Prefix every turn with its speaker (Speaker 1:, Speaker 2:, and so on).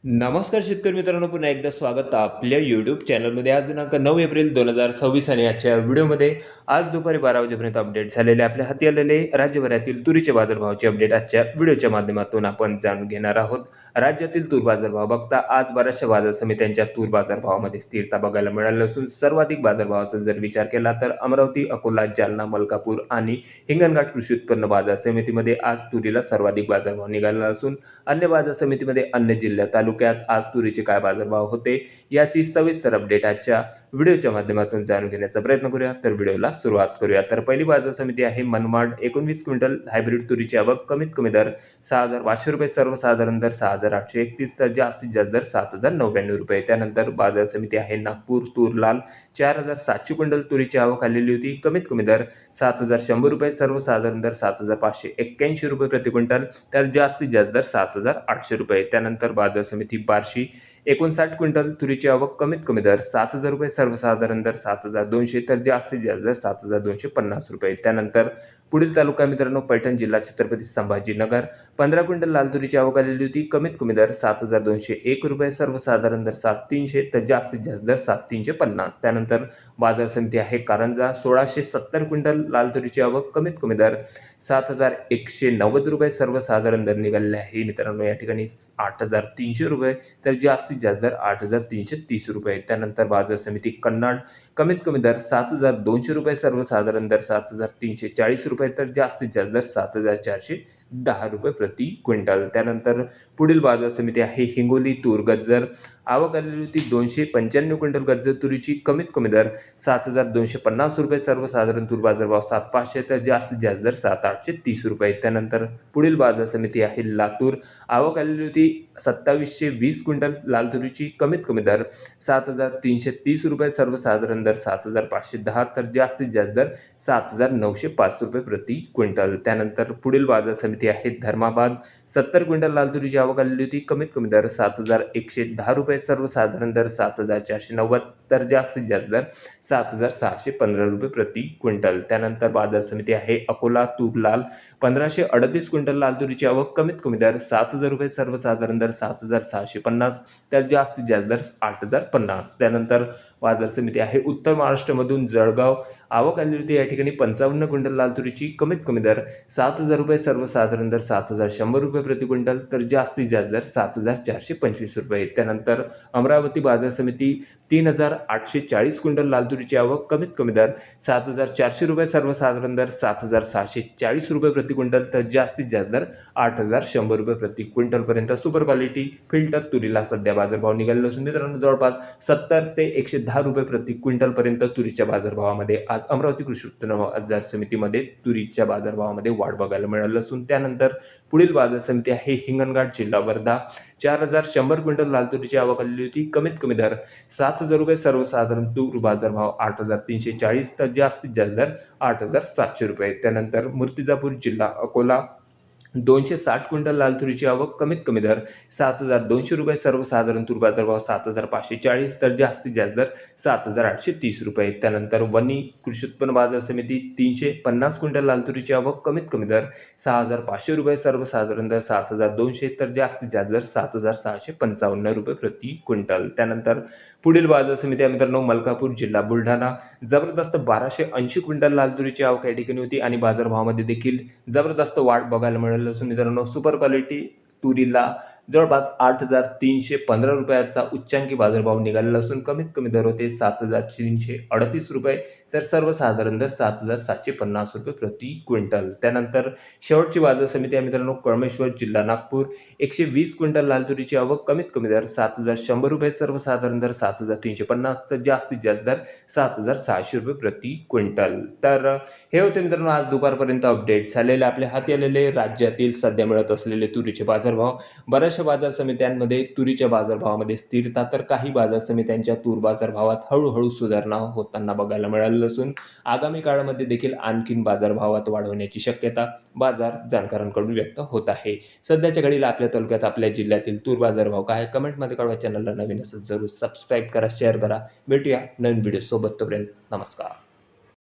Speaker 1: नमस्कार शेतकरी मित्रांनो, पुन्हा एकदा स्वागत आपल्या यूट्यूब चॅनलमध्ये. आज दिनांक 9 एप्रिल 2026 आणि आजच्या व्हिडिओमध्ये आज दुपारी 12 वाजेपर्यंत अपडेट झालेले आपल्या हाती आलेले राज्यभरातील तुरीचे बाजारभावाचे अपडेट आजच्या व्हिडिओच्या माध्यमातून आपण जाणून घेणार आहोत. राज्यातील तूर बाजारभाव बघता आज बऱ्याचशा बाजार समित्यांच्या तूर बाजारभावामध्ये स्थिरता बघायला मिळाली असून सर्वाधिक बाजारभावाचा जर विचार केला तर अमरावती, अकोला, जालना, मलकापूर आणि हिंगणघाट कृषी उत्पन्न बाजार समितीमध्ये आज तुरीला सर्वाधिक बाजारभाव निघाला असून अन्य बाजार समितीमध्ये अन्य जिल्ह्यात तालुक्यात आज तुरीचे काय बाजारभाव होते याची सविस्तर अपडेट आजच्या व्हिडिओच्या माध्यमातून जाणून घेण्याचा प्रयत्न करूया. तर व्हिडिओला सुरुवात करूया. तर पहिली बाजार समिती आहे मनमाड. 19 क्विंटल हायब्रिड तुरीची आवक. कमीत कमी दर 6,500 रुपये, सर्वसाधारण दर 6,831, तर जास्तीत जास्त दर 7,099 रुपये. त्यानंतर बाजार समिती आहे नागपूर. तूर लाल 4,700 क्विंटल तुरीची आवक आलेली होती. कमीत कमी दर 7,100 रुपये, सर्वसाधारण दर 7,581 रुपये प्रति क्विंटल, तर जास्तीत जास्त दर 7,800 रुपये. त्यानंतर बाजार समिती बार्शी. 59 क्विंटल तुरीची आवक. कमीत कमी दर 7,000 रुपये, सर्वसाधारण दर 7,200, तर जास्तीत जास्त दर 7,250 रुपये. त्यानंतर पुढील तालुका मित्रांनो पैठण जिल्हा छत्रपती संभाजीनगर. 15 क्विंटल लाल तुरीची आवक आलेली होती. कमीत कमी दर 7,201 रुपये, सर्वसाधारण दर 7,300, तर जास्तीत जास्त दर 7,350. त्यानंतर बाजार समिती आहे कारंजा. 1,670 क्विंटल लाल तुरीची आवक. कमीत कमी दर 7,190 रुपये, सर्वसाधारण दर निघालेले आहे मित्रांनो या ठिकाणी 8,300 रुपये, तर जास्तीत जास्त दर 8,330 रुपये. त्यानंतर बाजार समिती कन्नड. कमीत कमी दर 7,200 रुपये, सर्वसाधारण दर 7,340 रुपये, तर जास्तीत जास्त दर 7,410 रुपये प्रति क्विंटल. त्यानंतर पुढील बाजार समिती आहे हिंगोली. तूर गज्जर. आवक आलेली होती 295 क्विंटल गज्जर तुरीची. कमीत कमी दर 7,250 रुपये, सर्वसाधारण तूर बाजारभाव 7,500, तर जास्तीत जास्त दर 7,830 रुपये. त्यानंतर पुढील बाजार समिती आहे लातूर. आवक आलेली होती 2,720 क्विंटल लाल तुरीची. कमीत कमी दर 7,330 रुपये, सर्वसाधारण दर 7,510, तर जास्तीत जास्त दर 7,905 रुपये प्रति क्विंटल. त्यानंतर पुढील बाजार समिती आहे धर्माबाद. 70 क्विंटल लाल तुरीची आवक आलेली होती. कमीत कमी दर 7,110 रुपये, सर्वसाधारण दर 7,490, तर जास्तीत जास्त दर 7,615 रुपये प्रति क्विंटल. त्यानंतर बाजार समिती आहे अकोला. तूर लाल. 1,538 क्विंटल लाल तुरीची आवक. कमीत कमी दर 7,000 रुपये, सर्वसाधारण दर 7,650, तर जास्तीत जास्त दर 8,050. त्यानंतर बाजार समिती आहे उत्तर महाराष्ट्रामधून जळगाव. आवक आलेली होती या ठिकाणी 55 क्विंटल लाल तुरीची. कमीत कमी दर 7,000 रुपये, सर्वसाधारण दर 7,100 रुपये प्रति क्विंटल, तर जास्तीत जास्त दर 7,425 रुपये. त्यानंतर अमरावती बाजार समिती. 3,840 क्विंटल लाल तुरीची आवक. कमीत कमी दर 7,400 रुपये, सर्वसाधारण दर 7,640 रुपये प्रति क्विंटल, तर जास्तीत जास्त दर 8,100 रुपये प्रति क्विंटलपर्यंत सुपर क्वालिटी फिल्टर तुरीला सध्या बाजारभाव निघालेला असून मित्रांनो जवळपास 70 ते 110 रुपये प्रति क्विंटलपर्यंत तुरीच्या बाजारभावामध्ये आज अमरावती कृषी उत्पन्न बाजार समितीमध्ये तुरीच्या बाजारभावामध्ये वाढ बघायला मिळाली असून त्यानंतर पुढील बाजार समिती आहे हिंगणघाट जिल्हा वर्धा. 4,100 क्विंटल लाल तुरीची आवक आलेली होती. कमीत कमी दर 7,000 रुपये, सर्वसाधारण तूर बाजारभाव 8,340, तर जास्तीत जास्त दर 8,700 रुपये. त्यानंतर मूर्तिजापूर जिल्हा अकोला. 260 क्विंटल लाल तुरीची आवक. कमीत कमी दर 7,200 रुपये, सर्वसाधारण तूर बाजारभाव 7,540, तर जास्तीत जास्त दर 7,830 रुपये. त्यानंतर वणी कृषी उत्पन्न बाजार समिती. 350 क्विंटल लाल तुरीची आवक. कमीत कमी दर 6,500 रुपये, सर्वसाधारण दर 7,200, तर जास्तीत जास्त दर 7,655 रुपये प्रति क्विंटल. त्यानंतर पुढील बाजार समिती आहे मित्रांनो मलकापूर जिल्हा बुलढाणा. जबरदस्त 1,280 क्विंटल लाल तुरीची आवक या ठिकाणी होती आणि बाजारभावामध्ये देखील जबरदस्त वाढ बघायला मिळाली असून मित्रांनो सुपर क्वालिटी तुरीला जवळपास 8,315 रुपयाचा उच्चांकी बाजारभाव निघालेला असून कमीत कमी दर होते 7,338 रुपये, तर सर्वसाधारण दर 7,750 रुपये प्रति क्विंटल. त्यानंतर शेवटची बाजार समिती आहे मित्रांनो कळमेश्वर जिल्हा नागपूर. 120 क्विंटल लाल तुरीची आवक. कमीत कमी दर 7,100 रुपये, सर्वसाधारण दर 7,350, तर जास्तीत जास्त दर 7,600 रुपये प्रति क्विंटल. तर हे होते मित्रांनो आज दुपारपर्यंत अपडेट झालेले आपल्या हाती आलेले राज्यातील सध्या मिळत असलेले तुरीचे बाजारभाव. बऱ्याचशा बाजार समित्यांमध्ये तुरीच्या बाजारभावामध्ये स्थिरता, तर काही बाजार समित्यांच्या तूर बाजारभावात हळूहळू सुधारणा होताना बघायला मिळाली असून आगामी काळामध्ये देखील आणखीन बाजारभावात वाढ होण्याची शक्यता बाजार जाणकारांकडून व्यक्त होत आहे. सध्याच्या घडीला आपल्या तालुक्यात आपल्या जिल्ह्यातील तूर बाजारभाव काय कमेंटमध्ये कळवा. चॅनलला नवीन असेल जरूर सबस्क्राईब करा, शेअर करा. भेटूया नवीन व्हिडिओ सोबत. तोपर्यंत नमस्कार.